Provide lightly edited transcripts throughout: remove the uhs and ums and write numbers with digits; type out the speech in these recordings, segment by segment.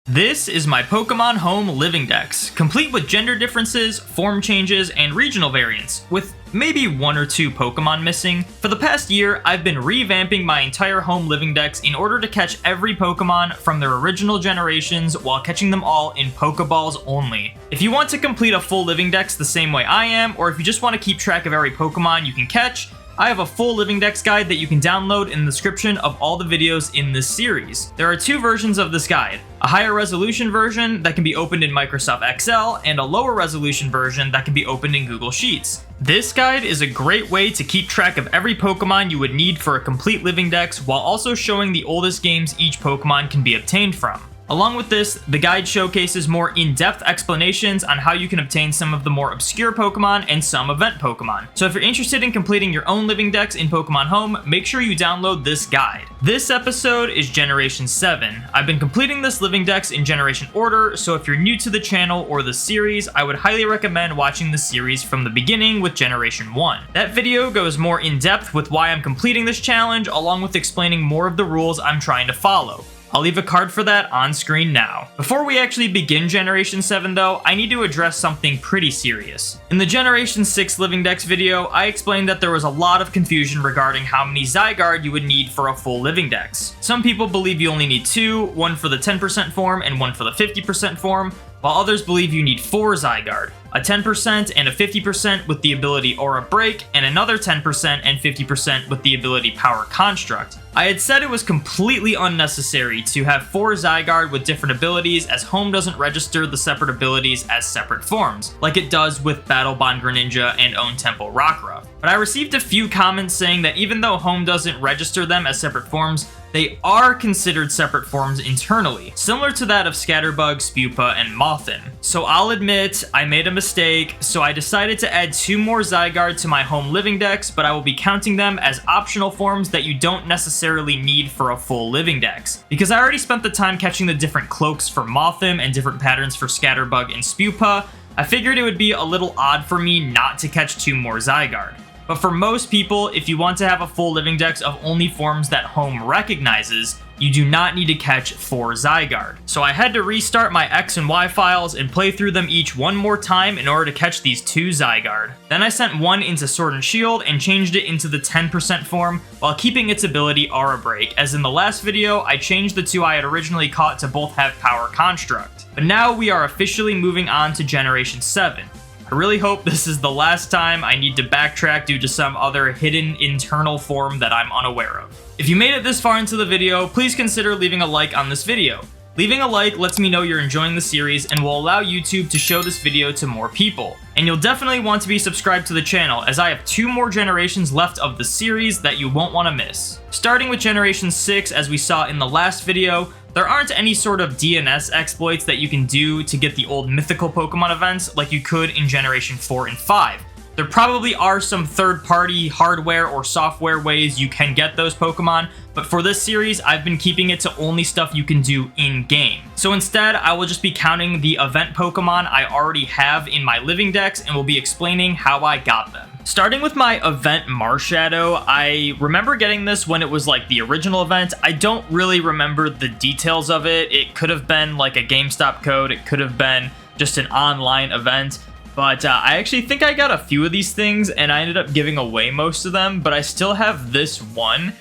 This is my Pokemon Home Living Dex, complete with gender differences, form changes, and regional variants, with maybe one or two Pokemon missing. For the past year, I've been revamping my entire Home Living Dex in order to catch every Pokemon from their original generations while catching them all in Pokeballs only. If you want to complete a full Living Dex the same way I am, or if you just want to keep track of every Pokemon you can catch, I have a full Living Dex guide that you can download in the description of all the videos in this series. There are two versions of this guide, a higher resolution version that can be opened in Microsoft Excel and a lower resolution version that can be opened in Google Sheets. This guide is a great way to keep track of every Pokemon you would need for a complete Living Dex while also showing the oldest games each Pokemon can be obtained from. Along with this, the guide showcases more in-depth explanations on how you can obtain some of the more obscure Pokemon and some event Pokemon. So if you're interested in completing your own Living Dex in Pokemon Home, make sure you download this guide. This episode is Generation 7. I've been completing this Living Dex in generation order, so if you're new to the channel or the series, I would highly recommend watching the series from the beginning with Generation 1. That video goes more in-depth with why I'm completing this challenge, along with explaining more of the rules I'm trying to follow. I'll leave a card for that on screen now. Before we actually begin Generation 7 though, I need to address something pretty serious. In the Generation 6 Living Dex video, I explained that there was a lot of confusion regarding how many Zygarde you would need for a full Living Dex. Some people believe you only need 2, one for the 10% form and one for the 50% form, while others believe you need 4 Zygarde, a 10% and a 50% with the ability Aura Break, and another 10% and 50% with the ability Power Construct. I had said it was completely unnecessary to have 4 Zygarde with different abilities, as Home doesn't register the separate abilities as separate forms, like it does with Battle Bond Greninja and Own Temple Rockruff. But I received a few comments saying that even though Home doesn't register them as separate forms, they are considered separate forms internally, similar to that of Scatterbug, Spewpa, and Mothim. So I'll admit, I made a mistake, so I decided to add 2 more Zygarde to my Home Living Dex, but I will be counting them as optional forms that you don't necessarily need for a full Living Dex. Because I already spent the time catching the different cloaks for Mothim and different patterns for Scatterbug and Spewpa, I figured it would be a little odd for me not to catch 2 more Zygarde. But for most people, if you want to have a full Living Dex of only forms that Home recognizes, you do not need to catch 4 Zygarde. So I had to restart my X and Y files and play through them each one more time in order to catch these 2 Zygarde. Then I sent one into Sword and Shield and changed it into the 10% form while keeping its ability Aura Break, as in the last video I changed the 2 I had originally caught to both have Power Construct. But now we are officially moving on to Generation 7. I really hope this is the last time I need to backtrack due to some other hidden internal form that I'm unaware of. If you made it this far into the video, please consider leaving a like on this video. Leaving a like lets me know you're enjoying the series and will allow YouTube to show this video to more people. And you'll definitely want to be subscribed to the channel, as I have 2 more generations left of the series that you won't want to miss. Starting with Generation 6, as we saw in the last video, there aren't any sort of DNS exploits that you can do to get the old Mythical Pokémon events like you could in Generation 4 and 5. There probably are some third-party hardware or software ways you can get those Pokemon, but for this series, I've been keeping it to only stuff you can do in-game. So instead, I will just be counting the event Pokemon I already have in my Living Dex and will be explaining how I got them. Starting with my event Marshadow, I remember getting this when it was like the original event. I don't really remember the details of it. It could have been like a GameStop code, it could have been just an online event. But I actually think I got a few of these things and I ended up giving away most of them, but I still have this one.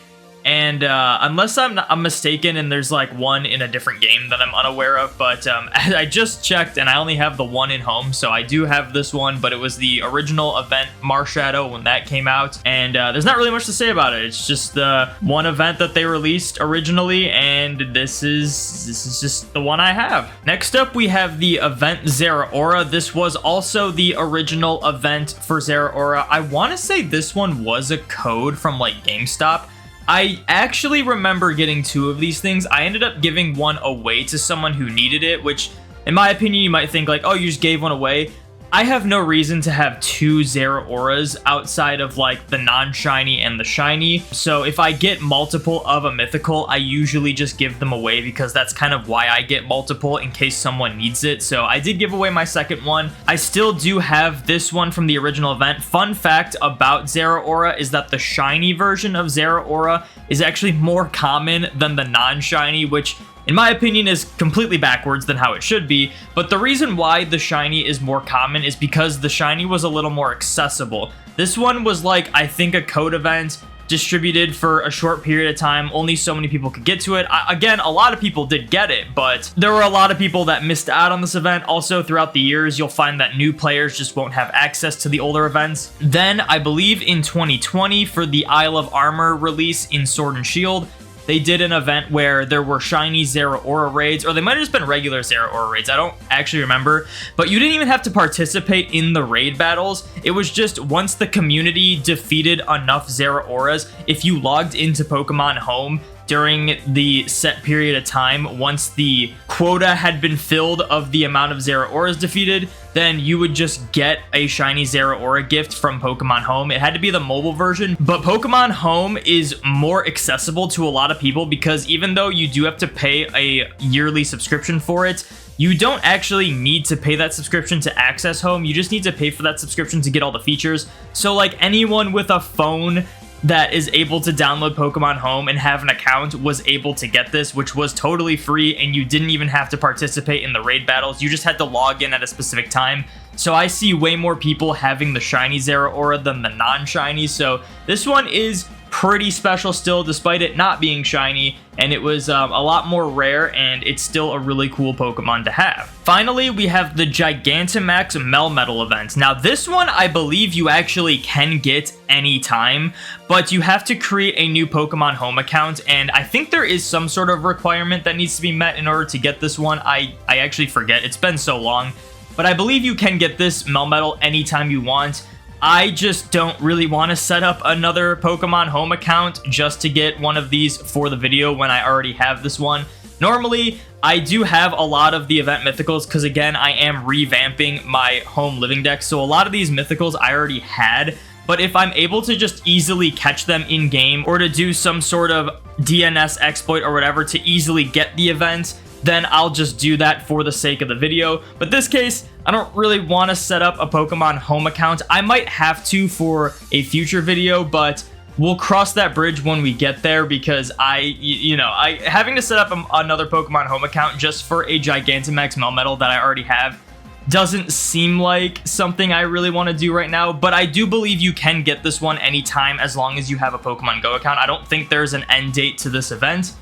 And unless I'm mistaken and there's like one in a different game that I'm unaware of, but I just checked and I only have the one in Home, so I do have this one, but it was the original event Marshadow when that came out, and there's not really much to say about it. It's just the one event that they released originally, and this is just the one I have. Next up, we have the event Zeraora. This was also the original event for Zeraora. I want to say this one was a code from like GameStop. I actually remember getting 2 of these things. I ended up giving one away to someone who needed it, which in my opinion, you might think like, oh, you just gave one away. I have no reason to have 2 Zeraoras outside of like the non-shiny and the shiny. So if I get multiple of a mythical, I usually just give them away because that's kind of why I get multiple, in case someone needs it. So I did give away my second one. I still do have this one from the original event. Fun fact about Zeraora is that the shiny version of Zeraora is actually more common than the non-shiny, which in my opinion, is completely backwards than how it should be. But the reason why the shiny is more common is because the shiny was a little more accessible. This one was like, I think, a code event distributed for a short period of time. Only so many people could get to it. Again, a lot of people did get it, but there were a lot of people that missed out on this event. Also, throughout the years, you'll find that new players just won't have access to the older events. Then, I believe in 2020, for the Isle of Armor release in Sword and Shield, they did an event where there were shiny Zeraora raids, or they might have just been regular Zeraora raids. I don't actually remember, but you didn't even have to participate in the raid battles. It was just once the community defeated enough Zeraoras, if you logged into Pokemon Home during the set period of time, once the quota had been filled of the amount of Zeraoras defeated, then you would just get a shiny Zeraora gift from Pokemon Home. It had to be the mobile version, but Pokemon Home is more accessible to a lot of people because even though you do have to pay a yearly subscription for it, you don't actually need to pay that subscription to access Home. You just need to pay for that subscription to get all the features. So like anyone with a phone that is able to download Pokemon Home and have an account was able to get this, which was totally free, and you didn't even have to participate in the raid battles. You just had to log in at a specific time. So I see way more people having the shiny Zeraora than the non-shiny, so this one is pretty special still, despite it not being shiny, and it was a lot more rare, and it's still a really cool Pokemon to have. Finally, we have the Gigantamax Melmetal event. Now, this one, I believe you actually can get anytime, but you have to create a new Pokemon Home account, and I think there is some sort of requirement that needs to be met in order to get this one. I actually forget. It's been so long, but I believe you can get this Melmetal anytime you want. I just don't really want to set up another Pokemon Home account just to get one of these for the video when I already have this one. Normally, I do have a lot of the event mythicals because, again, I am revamping my Home Living Dex, so a lot of these mythicals I already had. But if I'm able to just easily catch them in-game or to do some sort of DNS exploit or whatever to easily get the event, then I'll just do that for the sake of the video. But this case, I don't really want to set up a Pokemon Home account. I might have to for a future video, but we'll cross that bridge when we get there because having to set up another Pokemon Home account just for a Gigantamax Melmetal that I already have doesn't seem like something I really want to do right now, but I do believe you can get this one anytime as long as you have a Pokemon Go account. I don't think there's an end date to this event.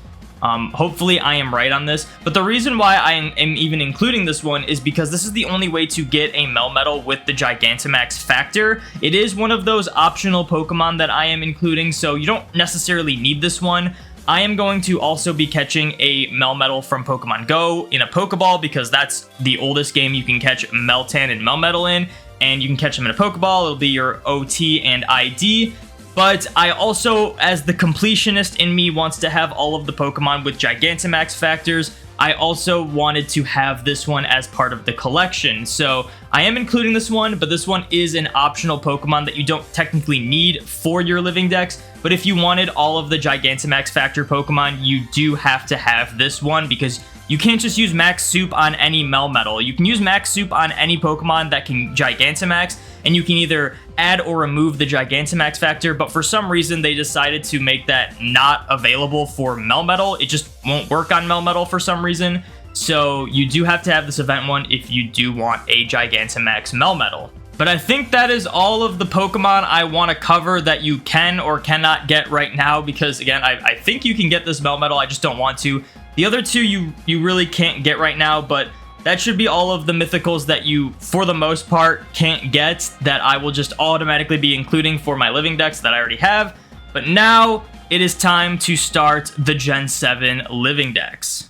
Hopefully I am right on this, but the reason why I am even including this one is because this is the only way to get a Melmetal with the Gigantamax factor. It is one of those optional Pokemon that I am including, so you don't necessarily need this one. I am going to also be catching a Melmetal from Pokemon Go in a Pokeball because that's the oldest game you can catch Meltan and Melmetal in, and you can catch them in a Pokeball. It'll be your OT and ID. But I also, as the completionist in me, wants to have all of the Pokemon with Gigantamax factors. I also wanted to have this one as part of the collection. So I am including this one, but this one is an optional Pokemon that you don't technically need for your Living Dex. But if you wanted all of the Gigantamax factor Pokemon, you do have to have this one because you can't just use Max Soup on any Melmetal. You can use Max Soup on any Pokemon that can Gigantamax, and you can either add or remove the Gigantamax factor, but for some reason they decided to make that not available for Melmetal. It just won't work on Melmetal for some reason, so you do have to have this event one if you do want a Gigantamax Melmetal. But I think that is all of the Pokemon I want to cover that you can or cannot get right now because, again, I think you can get this Melmetal, I just don't want to. The other two you really can't get right now, but that should be all of the mythicals that you, for the most part, can't get that I will just automatically be including for my Living Dex that I already have. But now it is time to start the Gen 7 Living Dex.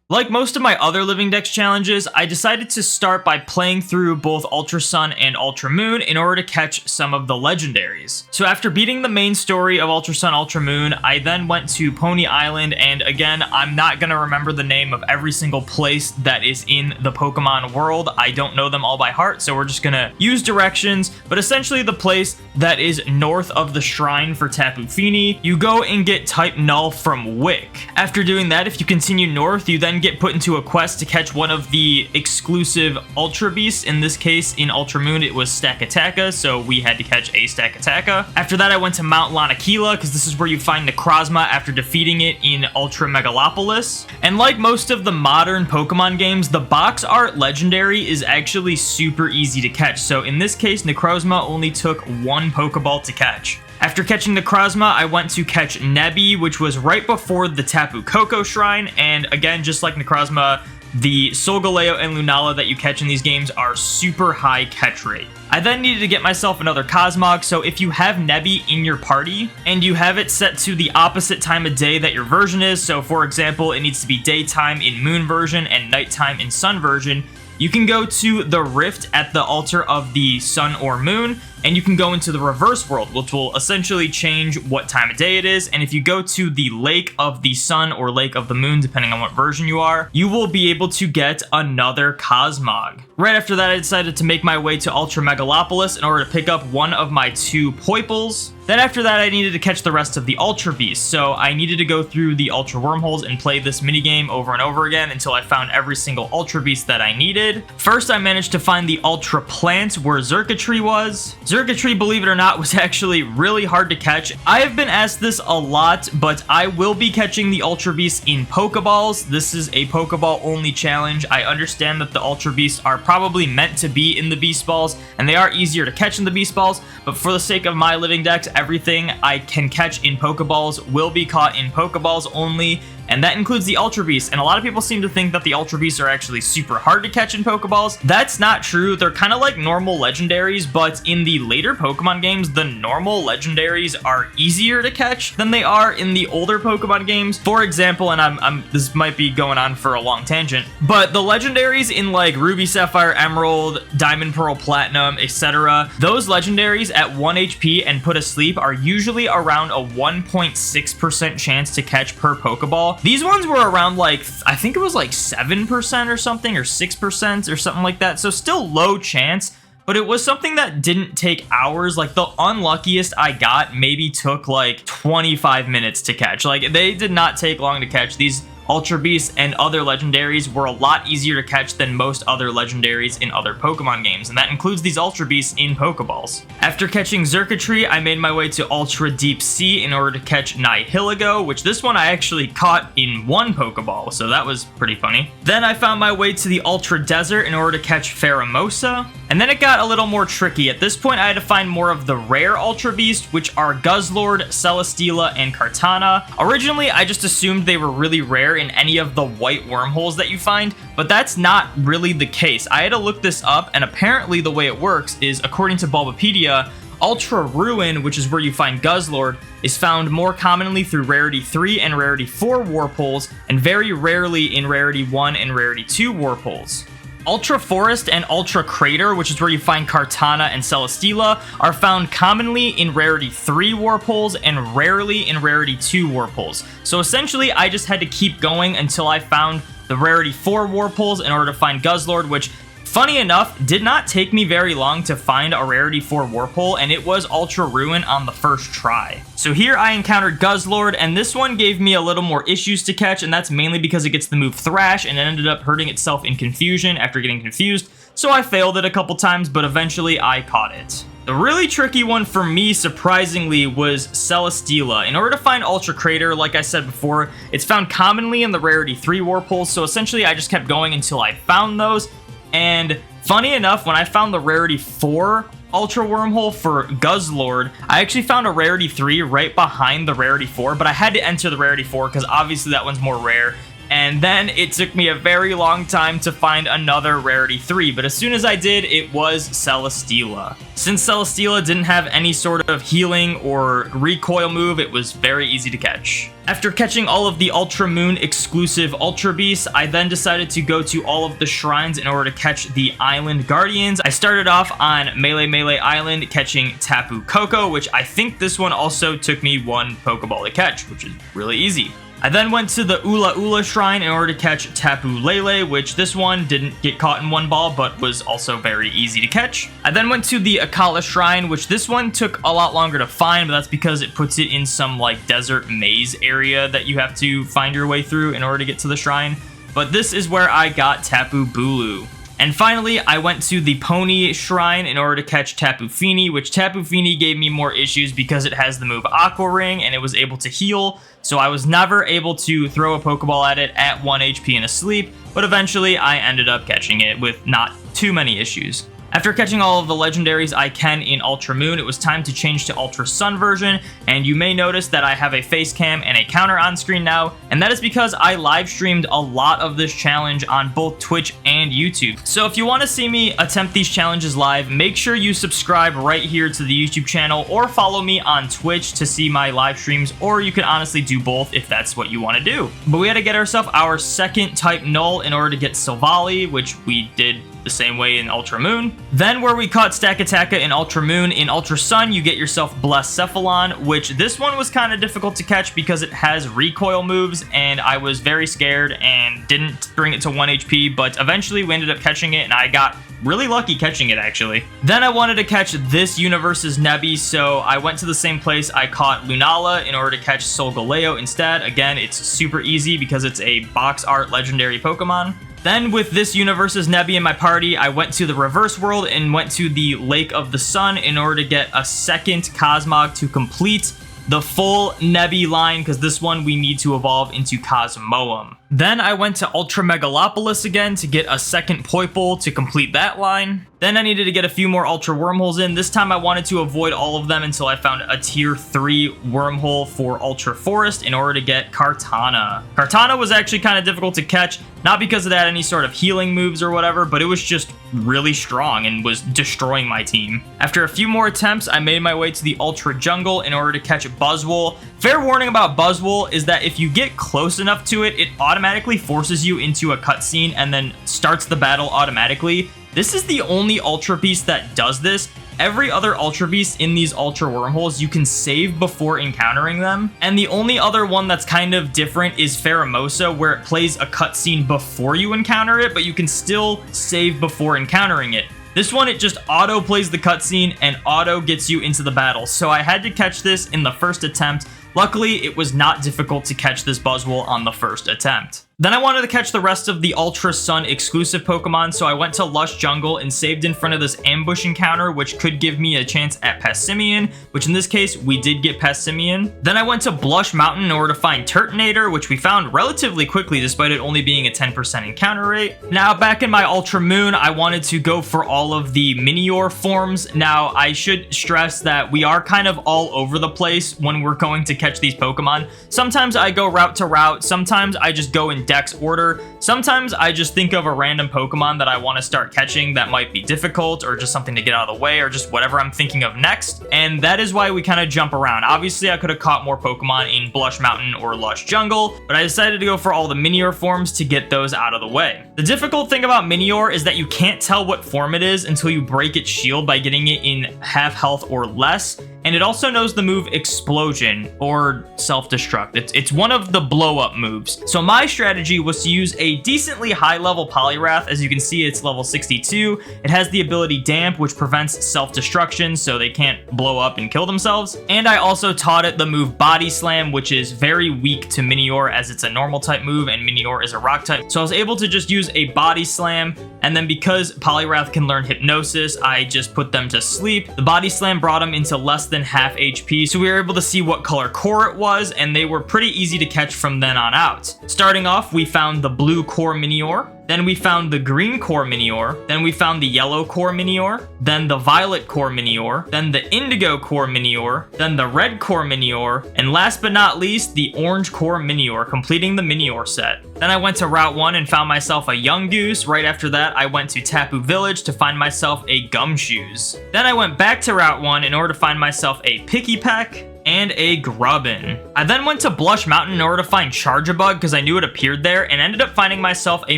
Like most of my other Living Dex challenges, I decided to start by playing through both Ultra Sun and Ultra Moon in order to catch some of the legendaries. So after beating the main story of Ultra Sun, Ultra Moon, I then went to Pony Island, and again, I'm not going to remember the name of every single place that is in the Pokemon world. I don't know them all by heart, so we're just going to use directions, but essentially the place that is north of the shrine for Tapu Fini, you go and get Type Null from Wick. After doing that, if you continue north, you then then get put into a quest to catch one of the exclusive Ultra Beasts. In this case, in Ultra Moon, it was Stakataka, so we had to catch a Stakataka. After that, I went to Mount Lanakila, because this is where you find Necrozma after defeating it in Ultra Megalopolis. And like most of the modern Pokemon games, the box art legendary is actually super easy to catch. So in this case, Necrozma only took one Pokeball to catch. After catching Necrozma, I went to catch Nebby, which was right before the Tapu Koko Shrine, and again, just like Necrozma, the Solgaleo and Lunala that you catch in these games are super high catch rate. I then needed to get myself another Cosmog, so if you have Nebby in your party, and you have it set to the opposite time of day that your version is, so for example, it needs to be daytime in Moon version and nighttime in Sun version, you can go to the Rift at the altar of the Sun or Moon, and you can go into the reverse world, which will essentially change what time of day it is. And if you go to the Lake of the Sun or Lake of the Moon, depending on what version you are, you will be able to get another Cosmog. Right after that, I decided to make my way to Ultra Megalopolis in order to pick up one of my 2 Poiples. Then after that, I needed to catch the rest of the Ultra Beasts, so I needed to go through the Ultra Wormholes and play this minigame over and over again until I found every single Ultra Beast that I needed. First, I managed to find the Ultra Plant where Xurkitree was. Xurkitree, believe it or not, was actually really hard to catch. I have been asked this a lot, but I will be catching the Ultra Beasts in Pokeballs. This is a Pokeball only challenge. I understand that the Ultra Beasts are probably meant to be in the Beast Balls, and they are easier to catch in the Beast Balls, but for the sake of my living Dex, everything I can catch in Pokeballs will be caught in Pokeballs only, and that includes the Ultra Beasts. And a lot of people seem to think that the Ultra Beasts are actually super hard to catch in Pokeballs. That's not true. They're kind of like normal legendaries, but in the later Pokemon games, the normal legendaries are easier to catch than they are in the older Pokemon games. For example, and this might be going on for a long tangent, but the legendaries in like Ruby, Sapphire, Emerald, Diamond, Pearl, Platinum, etc., those legendaries at 1 HP and put asleep are usually around a 1.6% chance to catch per Pokeball. These ones were around like, I think it was like 7% or something, or 6% or something like that. So still low chance, but it was something that didn't take hours. Like the unluckiest I got maybe took like 25 minutes to catch. Like they did not take long to catch. These Ultra Beasts and other legendaries were a lot easier to catch than most other legendaries in other Pokemon games, and that includes these Ultra Beasts in Pokeballs. After catching Xurkitree, I made my way to Ultra Deep Sea in order to catch Nihilego, which this one I actually caught in 1 Pokeball, so that was pretty funny. Then I found my way to the Ultra Desert in order to catch Pheromosa, and then it got a little more tricky. At this point, I had to find more of the rare Ultra Beasts, which are Guzzlord, Celesteela, and Kartana. Originally, I just assumed they were really rare in any of the white wormholes that you find, but that's not really the case. I had to look this up, and apparently the way it works is, according to Bulbapedia, Ultra Ruin, which is where you find Guzzlord, is found more commonly through Rarity 3 and Rarity 4 Warpoles, and very rarely in Rarity 1 and Rarity 2 Warpoles. Ultra Forest and Ultra Crater, which is where you find Kartana and Celesteela, are found commonly in Rarity 3 Warpoles and rarely in Rarity 2 Warpoles. So essentially, I just had to keep going until I found the Rarity 4 Warpoles in order to find Guzzlord, which, funny enough, did not take me very long to find a Rarity 4 Warpole, and it was Ultra Ruin on the first try. So here I encountered Guzzlord, and this one gave me a little more issues to catch, and that's mainly because it gets the move Thrash, and it ended up hurting itself in Confusion after getting confused, so I failed it a couple times, but eventually I caught it. The really tricky one for me, surprisingly, was Celesteela. In order to find Ultra Crater, like I said before, it's found commonly in the Rarity 3 Warpoles, so essentially I just kept going until I found those. And funny enough, when I found the Rarity 4 Ultra Wormhole for Guzzlord, I actually found a Rarity 3 right behind the Rarity 4, but I had to enter the Rarity 4 because obviously that one's more rare. And then it took me a very long time to find another Rarity 3, but as soon as I did, it was Celesteela. Since Celesteela didn't have any sort of healing or recoil move, it was very easy to catch. After catching all of the Ultra Moon exclusive Ultra Beasts, I then decided to go to all of the shrines in order to catch the Island Guardians. I started off on Melee Island catching Tapu Koko, which I think this one also took me 1 Pokeball to catch, which is really easy. I then went to the Ula Ula Shrine in order to catch Tapu Lele, which this one didn't get caught in 1 ball, but was also very easy to catch. I then went to the Akala Shrine, which this one took a lot longer to find, but that's because it puts it in some like desert maze area that you have to find your way through in order to get to the shrine. but this is where I got Tapu Bulu. And finally, I went to the Pony Shrine in order to catch Tapu Fini, which Tapu Fini gave me more issues because it has the move Aqua Ring and it was able to heal, so I was never able to throw a Pokeball at it at 1 HP and asleep, but eventually I ended up catching it with not too many issues. After catching all of the legendaries I can in Ultra Moon, it was time to change to Ultra Sun version, and you may notice that I have a face cam and a counter on screen now, and that is because I live streamed a lot of this challenge on both Twitch and YouTube. So if you want to see me attempt these challenges live, make sure you subscribe right here to the YouTube channel or follow me on Twitch to see my live streams, or you can honestly do both if that's what you want to do. But we had to get ourselves our second type null in order to get Silvally, which we did the same way in Ultra Moon. Then where we caught Stakataka in Ultra Moon, in Ultra Sun you get yourself Blesscephalon, which this one was kind of difficult to catch because it has recoil moves, and I was very scared and didn't bring it to 1 HP, but eventually we ended up catching it and I got really lucky catching it actually. Then I wanted to catch this universe's Nebby, so I went to the same place I caught Lunala in order to catch Solgaleo instead. Again, it's super easy because it's a box art legendary Pokemon. Then with this universe's Nebby in my party, I went to the reverse world and went to the Lake of the Sun in order to get a second Cosmog to complete the full Nebby line, because this one we need to evolve into Cosmoem. Then I went to Ultra Megalopolis again to get a second Poipole to complete that line. Then I needed to get a few more Ultra Wormholes in. This time I wanted to avoid all of them until I found a tier 3 wormhole for Ultra Forest in order to get Kartana. Kartana was actually kind of difficult to catch, not because it had any sort of healing moves or whatever, but it was just really strong and was destroying my team. After a few more attempts, I made my way to the Ultra Jungle in order to catch Buzzwole. Fair warning about Buzzwole is that if you get close enough to it, it automatically forces you into a cutscene and then starts the battle automatically. This is the only Ultra Beast that does this. Every other Ultra Beast in these Ultra Wormholes you can save before encountering them. And the only other one that's kind of different is Pheromosa, where it plays a cutscene before you encounter it, but you can still save before encountering it. This one, it just auto plays the cutscene and auto gets you into the battle. So I had to catch this in the first attempt. Luckily, it was not difficult to catch this Buzzwole on the first attempt. Then I wanted to catch the rest of the Ultra Sun exclusive Pokemon, so I went to Lush Jungle and saved in front of this ambush encounter, which could give me a chance at Passimian, which in this case, we did get Passimian. Then I went to Blush Mountain in order to find Turtonator, which we found relatively quickly despite it only being a 10% encounter rate. Now, back in my Ultra Moon, I wanted to go for all of the Minior forms. Now, I should stress that we are kind of all over the place when we're going to catch these Pokemon. Sometimes I go route to route, sometimes I just go in Dex order. Sometimes I just think of a random Pokemon that I want to start catching that might be difficult or just something to get out of the way or just whatever I'm thinking of next. And that is why we kind of jump around. Obviously, I could have caught more Pokemon in Blush Mountain or Lush Jungle, but I decided to go for all the Minior forms to get those out of the way. The difficult thing about Minior is that you can't tell what form it is until you break its shield by getting it in half health or less. And it also knows the move Explosion or Self-Destruct. It's one of the blow-up moves. So my strategy was to use a decently high-level Poliwrath. As you can see, it's level 62. It has the ability Damp, which prevents self-destruction, so they can't blow up and kill themselves. And I also taught it the move Body Slam, which is very weak to Minior as it's a normal type move and Minior is a rock type. So I was able to just use a Body Slam, and then because Poliwrath can learn Hypnosis, I just put them to sleep. The Body Slam brought them into less than half HP, so we were able to see what color core it was, and they were pretty easy to catch from then on out. Starting off, we found the blue core Minior, then we found the green core Minior, then we found the yellow core Minior, then the violet core Minior, then the indigo core Minior, then the red core Minior, and last but not least, the orange core Minior, completing the Minior set. Then I went to Route 1 and found myself a Yungoos. Right after that, I went to Tapu Village to find myself a Gumshoes. Then I went back to Route 1 in order to find myself a Pikipek and a Grubbin. I then went to Blush Mountain in order to find Charjabug because I knew it appeared there, and ended up finding myself a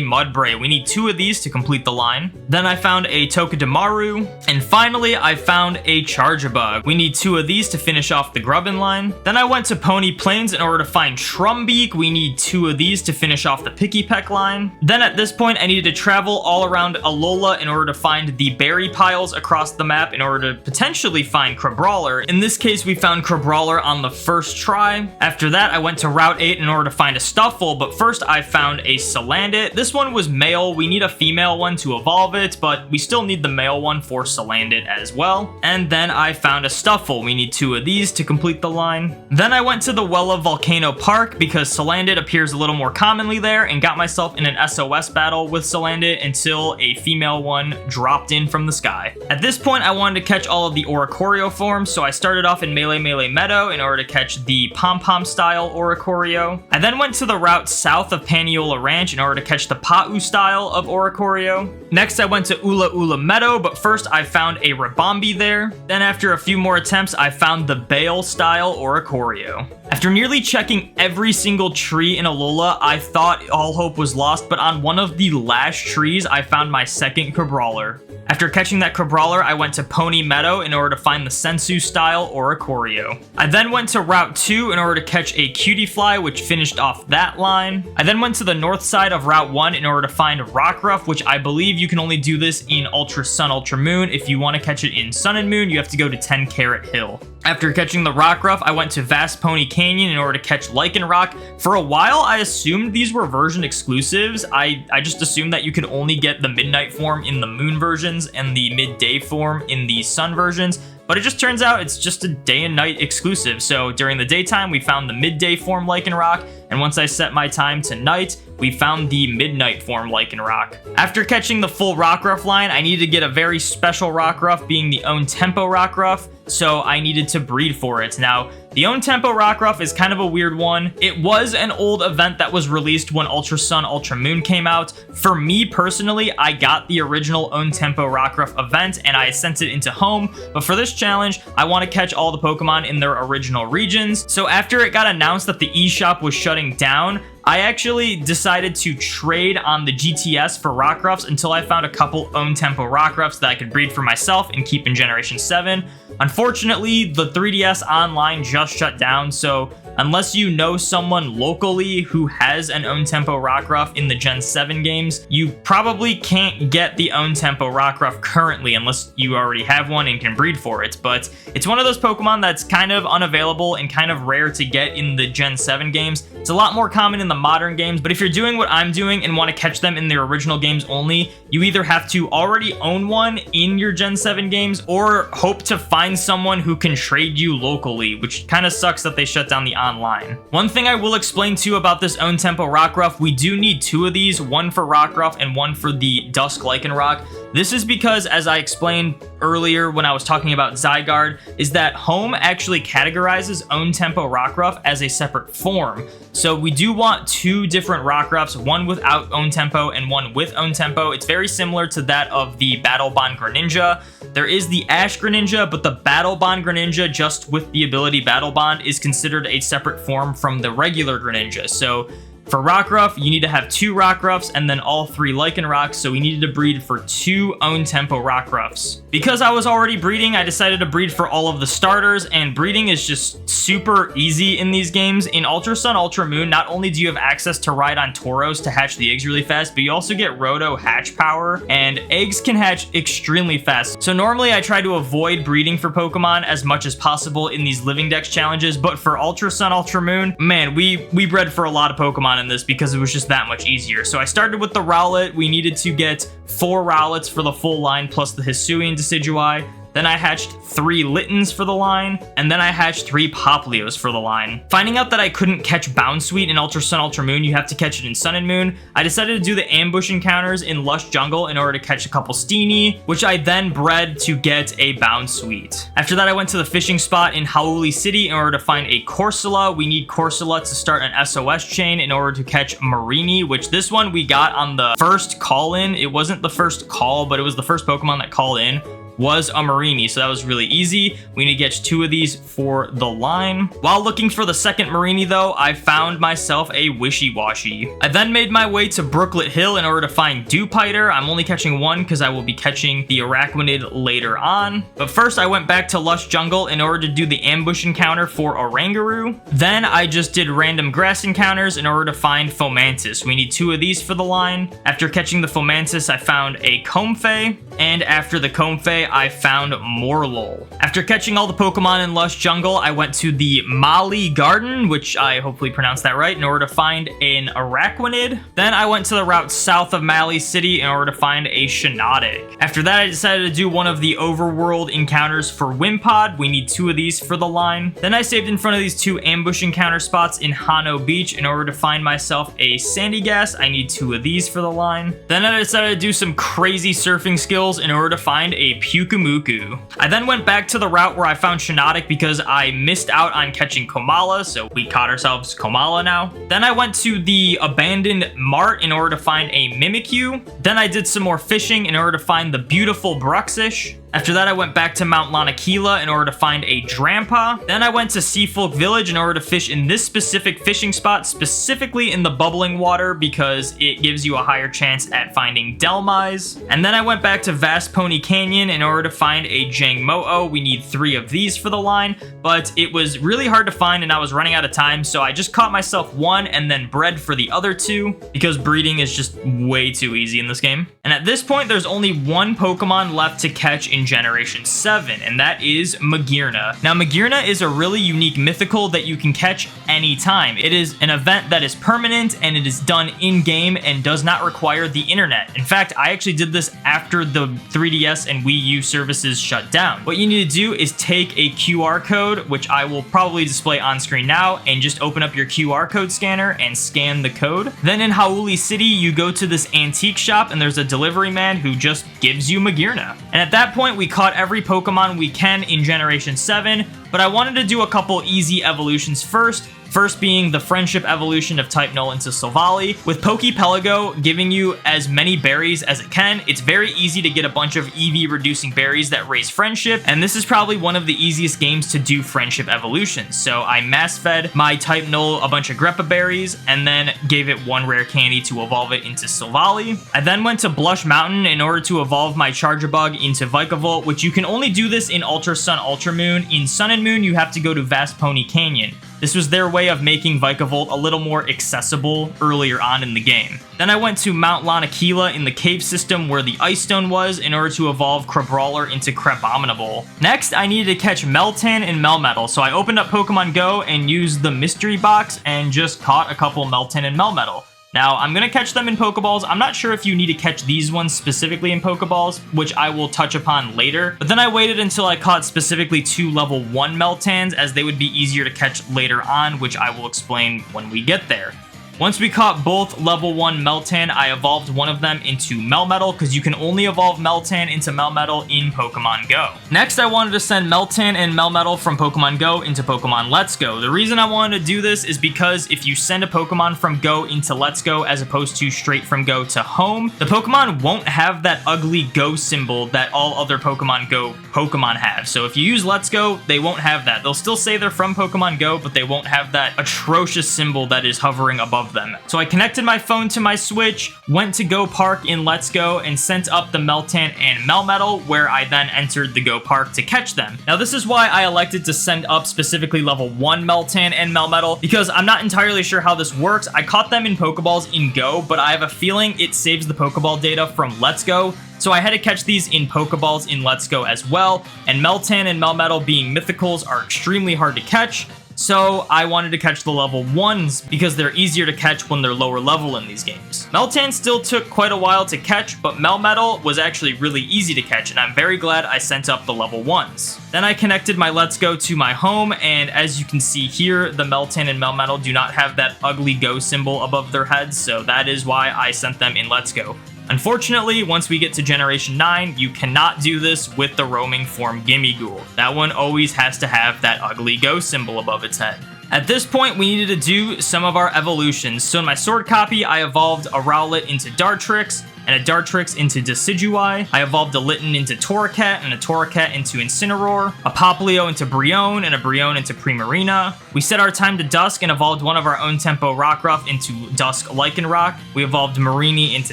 Mudbray. We need 2 of these to complete the line. Then I found a Tokidamaru, and finally I found a Charjabug. We need 2 of these to finish off the Grubbin line. Then I went to Pony Plains in order to find Trumbeak. We need 2 of these to finish off the Pikipek line. Then at this point I needed to travel all around Alola in order to find the berry piles across the map in order to potentially find Crabrawler. In this case we found Crabrawler Brawler on the first try. After that, I went to Route 8 in order to find a Stuffle, but first I found a Salandit. This one was male. We need a female one to evolve it, but we still need the male one for Salandit as well. And then I found a Stuffle. We need 2 of these to complete the line. Then I went to the Well of Volcano Park because Salandit appears a little more commonly there and got myself in an SOS battle with Salandit until a female one dropped in from the sky. At this point, I wanted to catch all of the Oricorio forms, so I started off in Melee Meadow in order to catch the Pom-Pom style Oricorio. I then went to the route south of Paniola Ranch in order to catch the Pau style of Oricorio. Next, I went to Ula Meadow, but first I found a Ribombee there. Then after a few more attempts, I found the Bale style Oricorio. After nearly checking every single tree in Alola, I thought all hope was lost, but on one of the last trees, I found my second Crabrawler. After catching that Crabrawler, I went to Pony Meadow in order to find the Sensu style Oricorio. I then went to Route 2 in order to catch a Cutiefly, which finished off that line. I then went to the north side of Route 1 in order to find Rockruff, which I believe you can only do this in Ultra Sun, Ultra Moon. If you want to catch it in Sun and Moon, you have to go to 10 Carat Hill. After catching the Rockruff, I went to Vast Pony Canyon in order to catch Lycanroc. For a while, I assumed these were version exclusives. I just assumed that you could only get the Midnight form in the Moon versions and the Midday form in the Sun versions. But it just turns out it's just a day and night exclusive. So during the daytime, we found the midday form Lycanroc, and once I set my time to night, we found the midnight form Lycanroc. After catching the full Rockruff line, I needed to get a very special Rockruff, being the Own Tempo Rockruff, so I needed to breed for it. Now, the Own Tempo Rockruff is kind of a weird one. It was an old event that was released when Ultra Sun, Ultra Moon came out. For me personally, I got the original Own Tempo Rockruff event and I sent it into home, but for this challenge, I want to catch all the Pokemon in their original regions. So after it got announced that the eShop was shutting down, I actually decided to trade on the GTS for Rockruffs until I found a couple Own Tempo Rockruffs that I could breed for myself and keep in Generation 7. Unfortunately, the 3DS Online just shut down, so unless you know someone locally who has an Own Tempo Rockruff in the Gen 7 games, you probably can't get the Own Tempo Rockruff currently unless you already have one and can breed for it. But it's one of those Pokemon that's kind of unavailable and kind of rare to get in the Gen 7 games. It's a lot more common in the modern games, but if you're doing what I'm doing and want to catch them in their original games only, you either have to already own one in your Gen 7 games or hope to find someone who can trade you locally, which kind of sucks that they shut down the online. One thing I will explain too about this Own Tempo Rockruff, we do need 2 of these, one for Rockruff and one for the Dusk Lycanroc. This is because, as I explained earlier when I was talking about Zygarde, is that Home actually categorizes Own Tempo Rockruff as a separate form. So we do want 2 different Rockruffs, one without Own Tempo and one with Own Tempo. It's very similar to that of the Battle Bond Greninja. There is the Ash Greninja, but the Battle Bond Greninja, just with the ability Battle Bond, is considered a separate form from the regular Greninja. So for Rockruff, you need to have 2 Rockruffs and then all 3 Lycanrocs, so we needed to breed for 2 Own Tempo Rockruffs. Because I was already breeding, I decided to breed for all of the starters, and breeding is just super easy in these games. In Ultra Sun, Ultra Moon, not only do you have access to ride on Tauros to hatch the eggs really fast, but you also get Roto hatch power, and eggs can hatch extremely fast. So normally I try to avoid breeding for Pokemon as much as possible in these Living Dex challenges, but for Ultra Sun, Ultra Moon, man, we bred for a lot of Pokemon in this because it was just that much easier. So I started with the Rowlet. We needed to get 4 Rowlets for the full line plus the Hisuian Decidueye. Then I hatched 3 Littens for the line, and then I hatched 3 Popplios for the line. Finding out that I couldn't catch Bounsweet in Ultra Sun, Ultra Moon, you have to catch it in Sun and Moon, I decided to do the ambush encounters in Lush Jungle in order to catch a couple Steenie, which I then bred to get a Bounsweet. After that, I went to the fishing spot in Hau'oli City in order to find a Corsola. We need Corsola to start an SOS chain in order to catch Marini, which this one we got on the first call-in. It wasn't the first call, but it was the first Pokemon that called in. Was a Marini, so that was really easy. We need to get 2 of these for the line. While looking for the second Marini though, I found myself a Wishy-Washy. I then made my way to Brooklet Hill in order to find Dewpider. I'm only catching 1 because I will be catching the Araquanid later on. But first I went back to Lush Jungle in order to do the ambush encounter for Oranguru. Then I just did random grass encounters in order to find Fomantis. We need 2 of these for the line. After catching the Fomantis, I found a Comfey, and after the Comfey, I found Morlul. After catching all the Pokemon in Lush Jungle, I went to the Mali Garden, which I hopefully pronounced that right, in order to find an Araquanid. Then I went to the route south of Mali City in order to find a Shiinotic. After that, I decided to do one of the overworld encounters for Wimpod. We need 2 of these for the line. Then I saved in front of these 2 ambush encounter spots in Hano Beach in order to find myself a Sandygast. I need 2 of these for the line. Then I decided to do some crazy surfing skills in order to find a Pyukumuku. I then went back to the route where I found Shiinotic because I missed out on catching Komala, so we caught ourselves Komala now. Then I went to the abandoned mart in order to find a Mimikyu. Then I did some more fishing in order to find the beautiful Bruxish. After that, I went back to Mount Lanakila in order to find a Drampa. Then I went to Seafolk Village in order to fish in this specific fishing spot, specifically in the bubbling water because it gives you a higher chance at finding Delmise. And then I went back to Vast Pony Canyon in order to find a Jangmo-o. We need 3 of these for the line, but it was really hard to find and I was running out of time, so I just caught myself 1 and then bred for the other 2 because breeding is just way too easy in this game. And at this point, there's only 1 Pokemon left to catch in Generation 7, and that is Magearna. Now, Magearna is a really unique mythical that you can catch anytime. It is an event that is permanent, and it is done in-game and does not require the internet. In fact, I actually did this after the 3DS and Wii U services shut down. What you need to do is take a QR code, which I will probably display on screen now, and just open up your QR code scanner and scan the code. Then in Hau'oli City, you go to this antique shop, and there's a delivery man who just gives you Magearna. And at that point, we caught every Pokemon we can in Generation 7, but I wanted to do a couple easy evolutions first. First being the friendship evolution of type Null into Silvally. With Pokepelago giving you as many berries as it can, it's very easy to get a bunch of EV reducing berries that raise friendship, and this is probably one of the easiest games to do friendship evolutions. So I mass fed my type Null a bunch of Greppa berries and then gave it 1 rare candy to evolve it into Silvally. I then went to Blush Mountain in order to evolve my Charjabug into Vikavolt, which you can only do this in Ultra Sun, Ultra Moon. In Sun and Moon, you have to go to Vast Pony Canyon. This was their way of making Vikavolt a little more accessible earlier on in the game. Then I went to Mount Lanakila in the cave system where the Ice Stone was in order to evolve Crabrawler into Crabominable. Next, I needed to catch Meltan and Melmetal, so I opened up Pokemon Go and used the mystery box and just caught a couple Meltan and Melmetal. Now, I'm going to catch them in Pokeballs. I'm not sure if you need to catch these ones specifically in Pokeballs, which I will touch upon later. But then I waited until I caught specifically 2 level 1 Meltans, as they would be easier to catch later on, which I will explain when we get there. Once we caught both level 1 Meltan, I evolved one of them into Melmetal, because you can only evolve Meltan into Melmetal in Pokemon Go. Next, I wanted to send Meltan and Melmetal from Pokemon Go into Pokemon Let's Go. The reason I wanted to do this is because if you send a Pokemon from Go into Let's Go as opposed to straight from Go to Home, the Pokemon won't have that ugly Go symbol that all other Pokemon Go Pokemon have. So if you use Let's Go, they won't have that. They'll still say they're from Pokemon Go, but they won't have that atrocious symbol that is hovering above them. So I connected my phone to my Switch, went to Go Park in Let's Go, and sent up the Meltan and Melmetal, where I then entered the Go Park to catch them. Now this is why I elected to send up specifically level 1 Meltan and Melmetal, because I'm not entirely sure how this works. I caught them in Pokeballs in Go, but I have a feeling it saves the Pokeball data from Let's Go, so I had to catch these in Pokeballs in Let's Go as well, and Meltan and Melmetal being mythicals are extremely hard to catch, so I wanted to catch the level 1s because they're easier to catch when they're lower level in these games. Meltan still took quite a while to catch, but Melmetal was actually really easy to catch, and I'm very glad I sent up the level 1s. Then I connected my Let's Go to my home, and as you can see here, the Meltan and Melmetal do not have that ugly Go symbol above their heads, so that is why I sent them in Let's Go. Unfortunately, once we get to Generation 9, you cannot do this with the roaming form Gimmighoul. That one always has to have that ugly Go symbol above its head. At this point, we needed to do some of our evolutions. So in my sword copy, I evolved a Rowlet into Dartrix, and a Dartrix into Decidueye. I evolved a Litten into Torracat, and a Torracat into Incineroar, a Popplio into Brionne, and a Brionne into Primarina. We set our time to Dusk and evolved one of our own tempo Rockruff into Dusk Lycanroc. We evolved Marini into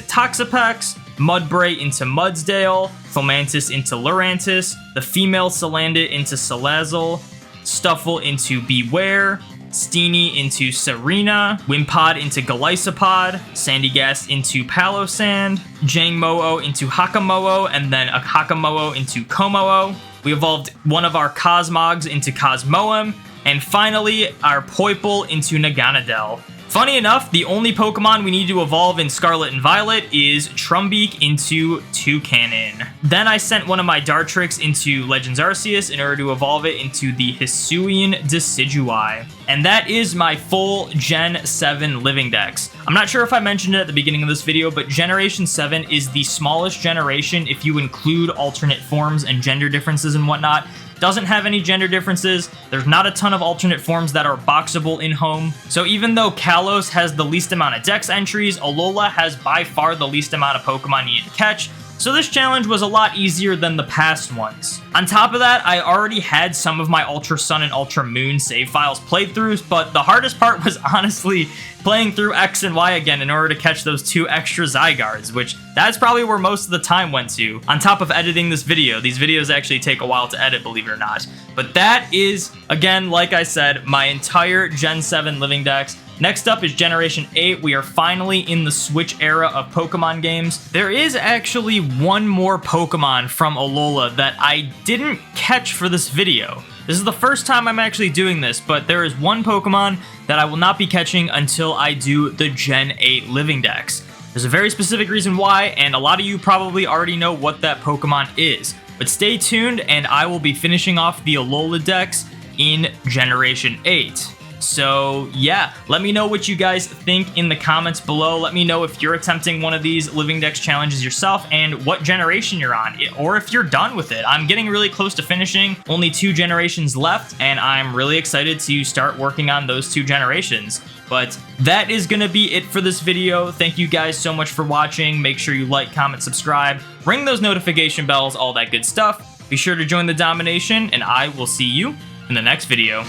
Toxapex, Mudbray into Mudsdale, Fomantis into Lurantis, the female Salandit into Salazzle, Stuffle into Beware, Steenie into Serena, Wimpod into Golisopod, Sandygast into Palosand, Jangmo-o into Hakamo'o, and then a Hakamo'o into Komo-o. We evolved one of our Cosmogs into Cosmoem, and finally our Poipole into Naganadel. Funny enough, the only Pokemon we need to evolve in Scarlet and Violet is Trumbeak into Toucanon. Then I sent one of my Dartrix into Legends Arceus in order to evolve it into the Hisuian Decidueye. And that is my full Gen 7 Living Dex. I'm not sure if I mentioned it at the beginning of this video, but Generation 7 is the smallest generation if you include alternate forms and gender differences and whatnot. Doesn't have any gender differences. There's not a ton of alternate forms that are boxable in Home. So even though Kalos has the least amount of Dex entries, Alola has by far the least amount of Pokemon you need to catch. So this challenge was a lot easier than the past ones. On top of that, I already had some of my Ultra Sun and Ultra Moon save files played through, but the hardest part was honestly playing through X and Y again in order to catch those 2 extra Zygardes, which that's probably where most of the time went to. On top of editing this video, these videos actually take a while to edit, believe it or not. But that is, again, like I said, my entire Gen 7 Living Dex. Next up is Generation 8. We are finally in the Switch era of Pokemon games. There is actually one more Pokemon from Alola that I didn't catch for this video. This is the first time I'm actually doing this, but there is one Pokemon that I will not be catching until I do the Gen 8 Living Dex. There's a very specific reason why, and a lot of you probably already know what that Pokemon is. But stay tuned, and I will be finishing off the Alola Dex in Generation 8. So yeah, let me know what you guys think in the comments below. Let me know if you're attempting one of these Living Dex challenges yourself and what generation you're on, or if you're done with it. I'm getting really close to finishing, only 2 generations left, and I'm really excited to start working on those 2 generations. But that is going to be it for this video. Thank you guys so much for watching. Make sure you like, comment, subscribe, ring those notification bells, all that good stuff. Be sure to join the domiNATION, and I will see you in the next video.